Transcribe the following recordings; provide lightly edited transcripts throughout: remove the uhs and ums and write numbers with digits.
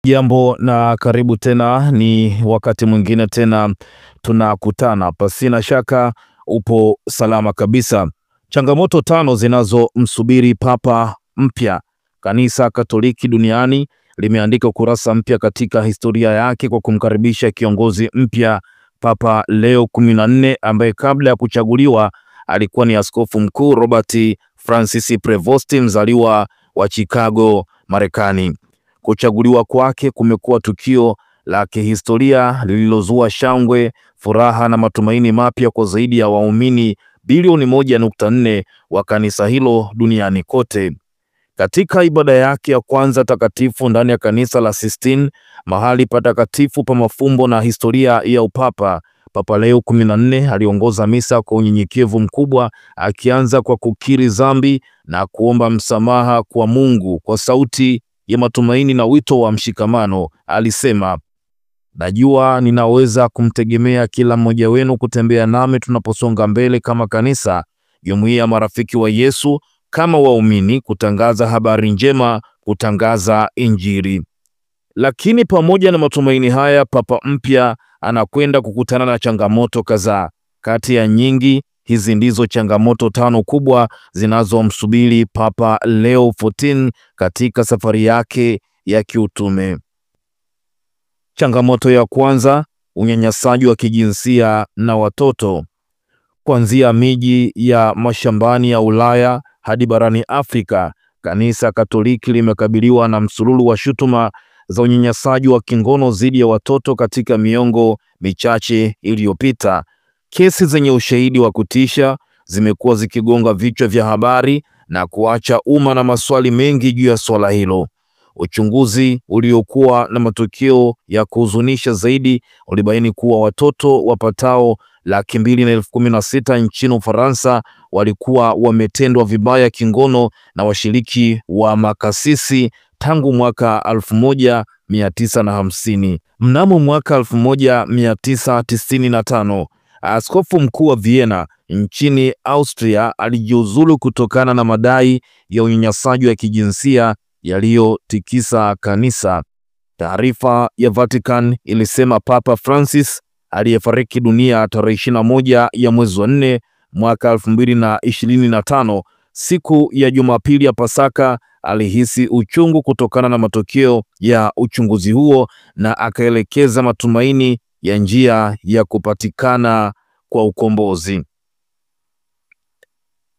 Jambo na karibu tena, ni wakati mwingine tena tunakutana. Pasina shaka upo salama kabisa. Changamoto 5 zinazomsubiri Papa mpya. Kanisa Katoliki duniani limeandika ukurasa mpya katika historia yake kwa kumkaribisha kiongozi mpya, Papa Leo 14, ambaye kabla ya kuchaguliwa alikuwa ni Askofu Mkuu Robert Francis Prevost, mzaliwa wa Chicago, Marekani. Kuchaguliwa kwake kumekuwa tukio la kihistoria lililozua shangwe, furaha na matumaini mapya kwa zaidi ya waumini bilioni 1.4 wa kanisa hilo duniani kote. Katika ibada yake ya kwanza takatifu ndani ya kanisa la Sistine, mahali patakatifu pa mafumbo na historia ya upapa, Papa Leo 14 aliongoza misa kwa unyenyekevu mkubwa, akianza kwa kukiri dhambi na kuomba msamaha kwa Mungu. Kwa sauti ya matumaini na wito wa mshikamano, alisema, "Najua ninaweza kumtegemea kila mmoja wenu kutembea nami tunaposonga mbele kama kanisa, jumuiya ya marafiki wa Yesu, kama waumini, kutangaza habari njema, kutangaza Injili." Lakini pamoja na matumaini haya, Papa mpya anakwenda kukutana na changamoto kadhaa. Kati ya nyingi, hizi ndizo changamoto 5 kubwa zinazomsubiri Papa Leo 14 katika safari yake ya kiutume. Changamoto ya kwanza, unyanyasaji wa kijinsia na watoto. Kuanzia miji ya mashambani ya Ulaya hadi barani Afrika, Kanisa Katoliki limekabiliwa na msururu wa shutuma za unyanyasaji wa kingono dhidi ya watoto katika miongo michache iliyopita. Kesi zenye ushahidi wa kutisha zimekuwa zikigonga vichwa vya habari na kuacha umma na maswali mengi juu ya swala hilo. Uchunguzi uliokuwa na matokeo ya kuhuzunisha zaidi ulibaini kuwa watoto wapatao 216,000 nchini Ufaransa walikuwa wametendwa vibaya kingono na washiriki wa makasisi tangu mwaka 1950. Mnamo mwaka 1995, Askofu Mkuu wa Vienna nchini Austria alijiuzulu kutokana na madai ya unyanyasaji wa kijinsia yaliyotikisa kanisa. Taarifa ya Vatican ilisema Papa Francis, aliyefariki dunia tarehe 21 ya mwezi wa 4 mwaka 2025, siku ya Jumapili ya Pasaka, alihisi uchungu kutokana na matokeo ya uchunguzi huo na akaelekeza matumaini ya njia ya kupatikana kwa ukombozi.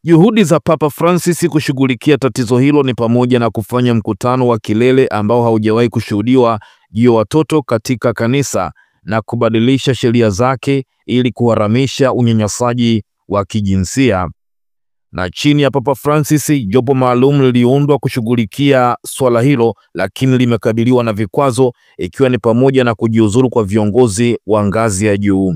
Juhudi za Papa Francis kushughulikia tatizo hilo ni pamoja na kufanya mkutano wa kilele ambao haujawahi kushuhudiwa juu ya watoto katika kanisa na kubadilisha sheria zake ili kuharamisha unyanyasaji wa kijinsia. Na chini ya Papa Francis, jopo maalum liliundwa kushughulikia swala hilo, lakini limekabiliwa na vikwazo, ikiwa ni pamoja na kujiuzuru kwa viongozi wa ngazi ya juu.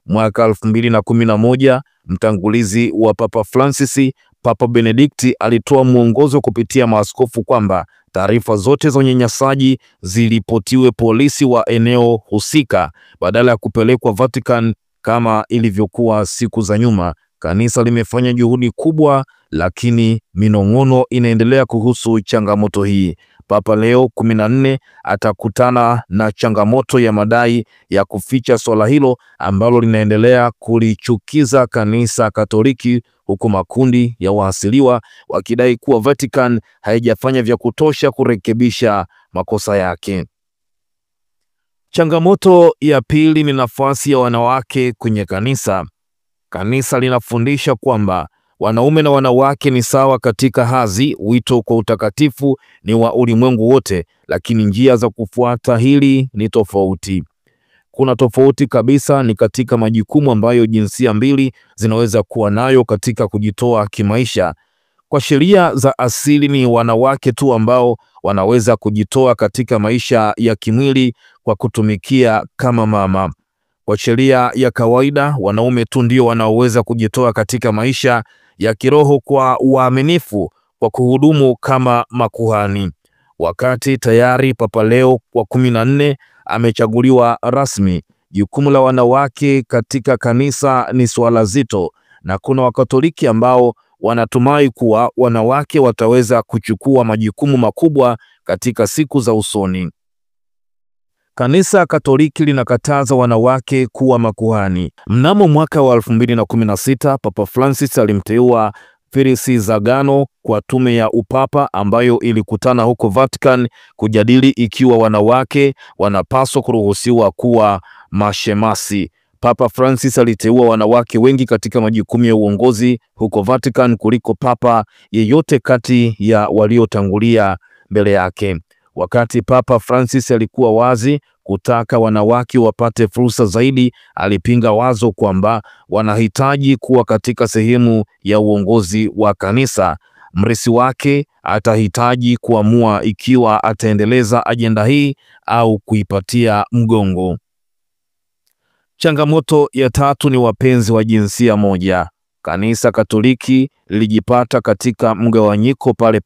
Mwaka 2011, mtangulizi wa Papa Francis, Papa Benedict, alitoa mwongozo kupitia maaskofu kwamba taarifa zote za unyanyasaji zilipotiwe polisi wa eneo husika badala ya kupelekwa Vatican kama ilivyokuwa siku za nyuma. Kanisa limefanya juhudi kubwa, lakini minong'ono inaendelea kuhusu changamoto hii. Papa Leo 14 atakutana na changamoto ya madai ya kuficha swala hilo ambalo linaendelea kulichukiza Kanisa Katoliki, huku makundi ya waasiliwa wakidai kuwa Vatican haijafanya vya kutosha kurekebisha makosa yake. Changamoto ya pili ni nafasi ya wanawake kwenye kanisa. Kanisa linafundisha kwamba wanaume na wanawake ni sawa katika hadhi. Wito kwa utakatifu ni wa ulimwengu wote, lakini njia za kufuata hili ni tofauti. Kuna tofauti kabisa ni katika majukumu ambayo jinsia mbili zinaweza kuwa nayo katika kujitoa kimaisha. Kwa sheria za asili ni wanawake tu ambao wanaweza kujitoa katika maisha ya kimwili kwa kutumikia kama mama. Kwa sheria ya kawaida, wanaume tu ndio wanaoweza kujitoa katika maisha ya kiroho kwa uaminifu kwa kuhudumu kama makuhani. Wakati tayari Papa Leo wa 14 amechaguliwa rasmi, jukumu la wanawake katika kanisa ni swala zito, na kuna Wakatoliki ambao wanatumai kuwa wanawake wataweza kuchukua majukumu makubwa katika siku za usoni. Kanisa Katoliki linakataza wanawake kuwa makuhani. Mnamo mwaka wa 2016, Papa Francis alimteua Felice Zagano kwa tume ya upapa ambayo ilikutana huko Vatican kujadili ikiwa wanawake wanapaswa kuruhusiwa kuwa mashemasi. Papa Francis aliteua wanawake wengi katika majukumu ya uongozi huko Vatican kuliko papa yeyote kati ya waliotangulia mbele yake. Wakati Papa Francis alikuwa wazi kutaka wanawake wapate fursa zaidi, alipinga wazo kwamba wanahitaji kuwa katika sehemu ya uongozi wa kanisa. Mrithi wake atahitaji kuamua ikiwa ataendeleza ajenda hii au kuipatia mgongo. Changamoto ya tatu ni wapenzi wa jinsia moja. Kanisa Katoliki lilijipata katika mgawanyiko pale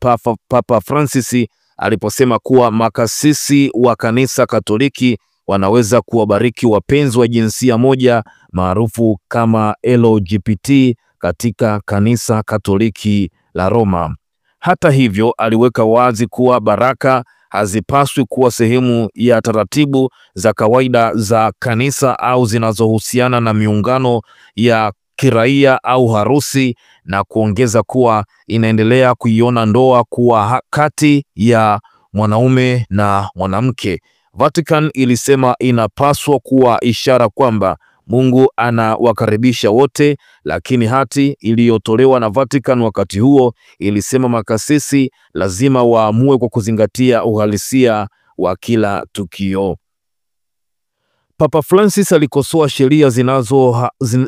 Papa Francis aliposema kuwa makasisi wa Kanisa Katoliki wanaweza kuwabariki wapenzi wa jinsia moja maarufu kama LGBT katika Kanisa Katoliki la Roma. Hata hivyo, aliweka wazi kuwa baraka hazipaswi kuwa sehemu ya taratibu za kawaida za kanisa au zinazohusiana na miungano ya kiraia au harusi, na kuongeza kuwa inaendelea kuiona ndoa kuwa kati ya mwanaume na mwanamke. Vatican ilisema inapaswa kuwa ishara kwamba Mungu anawakaribisha wote, lakini hati iliyotolewa na Vatican wakati huo ilisema makasisi lazima waamue kwa kuzingatia uhalisia wa kila tukio. Papa Francis alikosoa sheria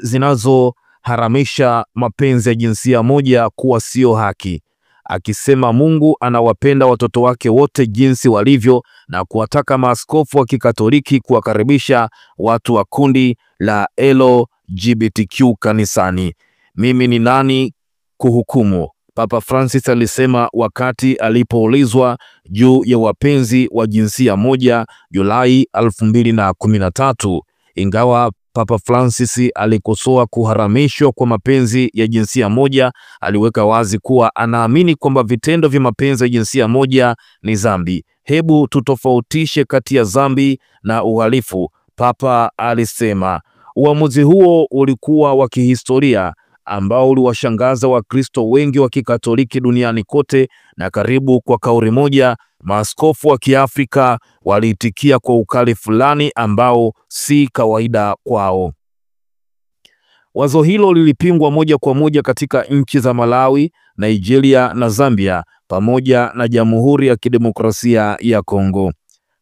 zinazoharamisha mapenzi ya jinsia moja kuwa sio haki, akisema Mungu anawapenda watoto wake wote jinsi walivyo na kuwataka maaskofu wa Kikatoliki kuwakaribisha watu wa kundi la LGBTQ kanisani. Mimi ni nani kuhukumu? Papa Francis alisema wakati alipoulizwa juu ya wapenzi wa jinsia moja Julai 2013. Ingawa Papa Francis alikosoa kuharamishwa kwa mapenzi ya jinsia moja, aliweka wazi kuwa anaamini kwamba vitendo vya mapenzi ya jinsia moja ni dhambi. Hebu tutofautishe kati ya dhambi na uhalifu, Papa alisema. Uamuzi huo ulikuwa wa kihistoria ambao uliwashangaza Wakristo wengi wa Kikatoliki duniani kote, na karibu kwa kauli moja maaskofu wa Kiafrika waliitikia kwa ukali fulani ambao si kawaida kwao. Wazo hilo lilipingwa moja kwa moja katika nchi za Malawi, Nigeria na Zambia pamoja na Jamhuri ya Kidemokrasia ya Kongo.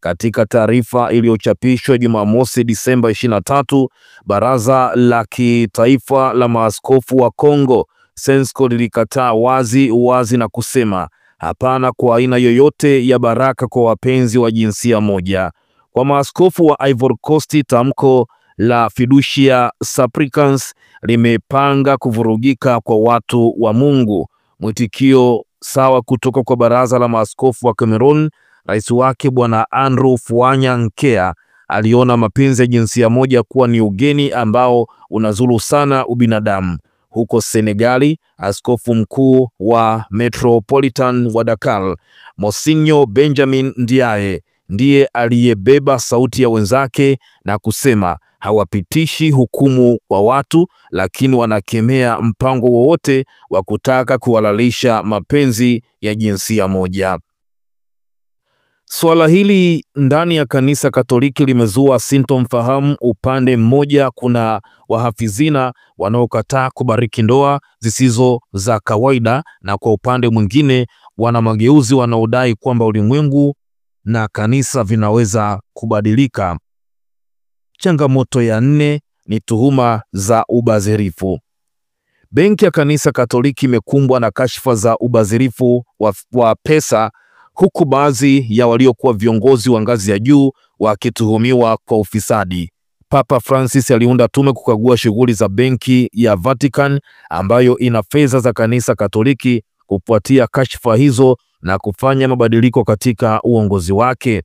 Katika taarifa iliyochapishwa Jumamosi Disemba 23, Baraza la Kitaifa la Maaskofu wa Kongo SENSCO lilikataa wazi na kusema hapana kwa aina yoyote ya baraka kwa wapenzi wa jinsia moja. Kwa maaskofu wa Ivory Coast, tamko la Fiducia Supplicans limepanga kuvurugika kwa watu wa Mungu. Mwitikio sawa kutoka kwa Baraza la Maaskofu wa Cameroon. Rais wake Bwana Andrew Fuanya Nkea aliona mapenzi ya jinsia moja kuwa ni ugeni ambao unazuru sana ubinadamu. Huko Senegali, askofu mkuu wa Metropolitan wa Dakar, Monsignor Benjamin Ndiaye, ndiye aliyebeba sauti ya wenzake na kusema hawapitishi hukumu kwa watu, lakini wanakemea mpango wowote wa kutaka kuhalalisha mapenzi ya jinsia moja. Swala hili ndani ya Kanisa Katoliki limezua sintofahamu. Upande mmoja kuna wahafidhina wanaokataa kubariki ndoa zisizo za kawaida, na kwa upande mwingine wana mageuzi wanaodai kwamba ulimwengu na kanisa vinaweza kubadilika. Changamoto ya 4 ni tuhuma za ubadhirifu. Benki ya Kanisa Katoliki imekumbwa na kashfa za ubadhirifu wa pesa, huku baadhi ya waliokuwa viongozi wa ngazi ya juu wakituhumiwa kwa ufisadi. Papa Francis aliunda tume kukagua shughuli za benki ya Vatican ambayo ina fedha za Kanisa Katoliki kufuatia kashfa hizo na kufanya mabadiliko katika uongozi wake.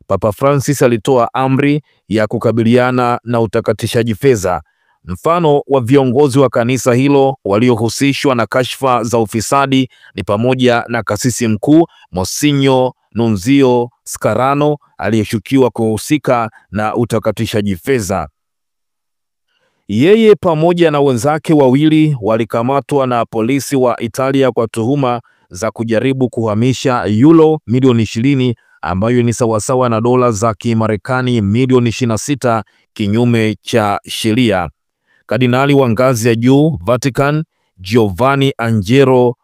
Papa Francis alitoa amri ya kukabiliana na utakatishaji fedha. Mfano wa viongozi wa kanisa hilo waliohusishwa na kashfa za ufisadi ni pamoja na kasisi mkuu Monsignor Nunzio Scarano aliyeshukiwa kuhusika na utakatishaji fedha. Yeye pamoja na wenzake wawili walikamatwa na polisi wa Italia kwa tuhuma za kujaribu kuhamisha euro milioni 20 ambayo ni sawasawa na dola za Kimarekani milioni 26 kinyume cha sheria. Kardinali wa ngazi ya juu Vatican Giovanni Angelo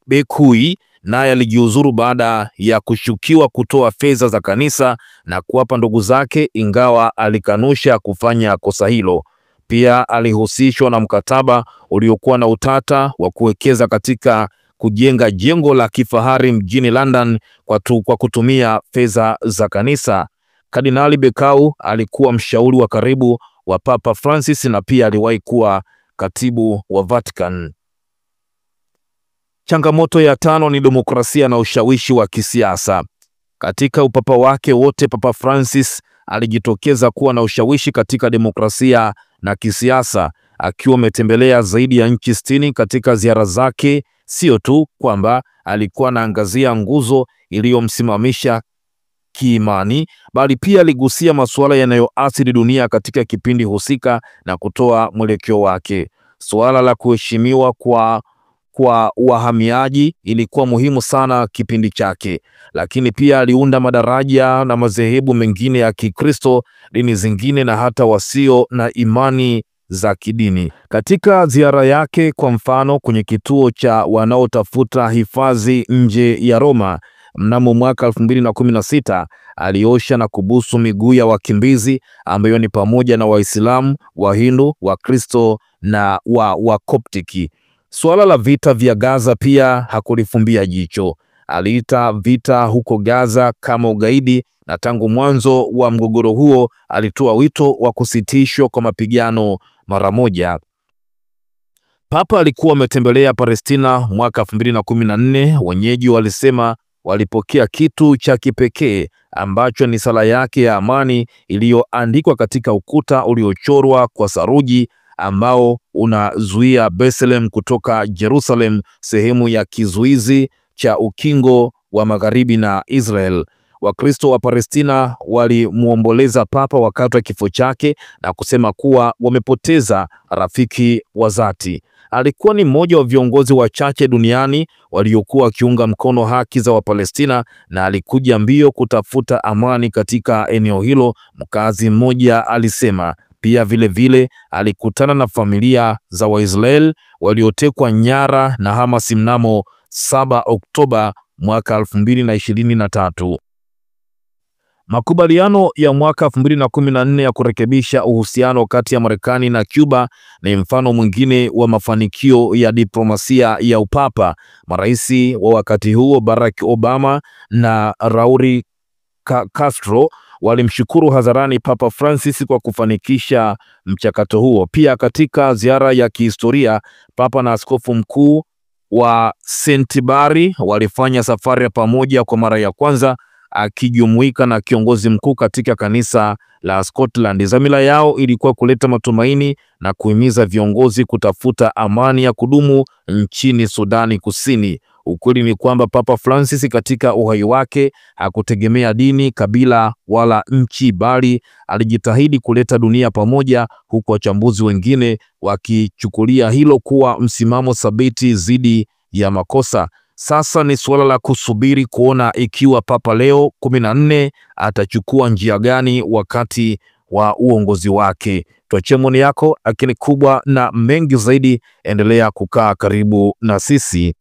Becciu naye alijiuzuru baada ya kushukiwa kutoa fedha za kanisa na kuwapa ndugu zake, ingawa alikanusha kufanya kosa hilo. Pia alihusishwa na mkataba uliokuwa na utata wa kuwekeza katika kujenga jengo la kifahari mjini London kwa kutumia fedha za kanisa. Kardinali Becciu alikuwa mshauri wa karibu wa Papa Francis na pia aliwahi kuwa katibu wa Vatican. Changamoto ya 5 ni demokrasia na ushawishi wa kisiasa. Katika upapa wake wote, Papa Francis alijitokeza kuwa na ushawishi katika demokrasia na kisiasa, akiwa ametembelea zaidi ya nchi 60 katika ziara zake. Sio tu kwamba alikuwa anaangazia nguzo iliyomsimamisha kiimani, bali pia aligusia masuala yanayoathiri dunia katika kipindi husika na kutoa mwelekeo wake. Suala la kuheshimiwa kwa wahamiaji ilikuwa muhimu sana kipindi chake, lakini pia aliunda madaraja na madhehebu mengine ya Kikristo, dini zingine na hata wasio na imani za kidini. Katika ziara yake, kwa mfano, kwenye kituo cha wanaotafuta hifadhi nje ya Roma mnamo mwaka 2016, aliosha na kubusu miguu ya wakimbizi ambayo ni pamoja na Waislamu, Wahindu, Wakristo na Wakoptiki. Suala la vita vya Gaza pia hakulifumbia jicho. Aliita vita huko Gaza kama ugaidi, na tangu mwanzo wa mgogoro huo alitoa wito wa kusitishwa kwa mapigano mara moja. Papa alikuwa ametembelea Palestina mwaka 2014. Wenyeji walisema walipokea kitu cha kipekee ambacho ni sala yake ya amani iliyoandikwa katika ukuta uliochorwa kwa saruji ambao unazuia Bethlehem kutoka Jerusalem, sehemu ya kizuizi cha ukingo wa magharibi na Israel. Wakristo wa Palestina walimuomboleza Papa wakati wa kifo chake na kusema kuwa wamepoteza rafiki wa dhati. Alikuwa ni mmoja wa viongozi wachache duniani waliokuwa wakiunga mkono haki za Wapalestina, na alikuja mbio kutafuta amani katika eneo hilo, mkazi mmoja alisema. Pia vile alikutana na familia za Waisraeli waliotekwa nyara na Hamas mnamo 7 Oktoba mwaka 2023. Makubaliano ya mwaka 2014 ya kurekebisha uhusiano kati ya Marekani na Cuba ni mfano mwingine wa mafanikio ya diplomasia ya upapa. Marais wa wakati huo Barack Obama na Raul Castro walimshukuru hadharani Papa Francis kwa kufanikisha mchakato huo. Pia katika ziara ya kihistoria, Papa na askofu mkuu wa Canterbury walifanya safari ya pamoja kwa mara ya kwanza, akijumuika na kiongozi mkuu katika kanisa la Scotland. Dhamira yao ilikuwa kuleta matumaini na kuhimiza viongozi kutafuta amani ya kudumu nchini Sudani Kusini. Ukweli ni kwamba Papa Francis katika uhai wake hakutegemea dini, kabila wala nchi, bali alijitahidi kuleta dunia pamoja, huku wachambuzi wengine wakichukulia hilo kuwa msimamo thabiti dhidi ya makosa. Sasa ni suala la kusubiri kuona ikiwa Papa Leo 14 atachukua njia gani wakati wa uongozi wake. Tuachie maoni yako, lakini kubwa na mengi zaidi, endelea kukaa karibu na sisi.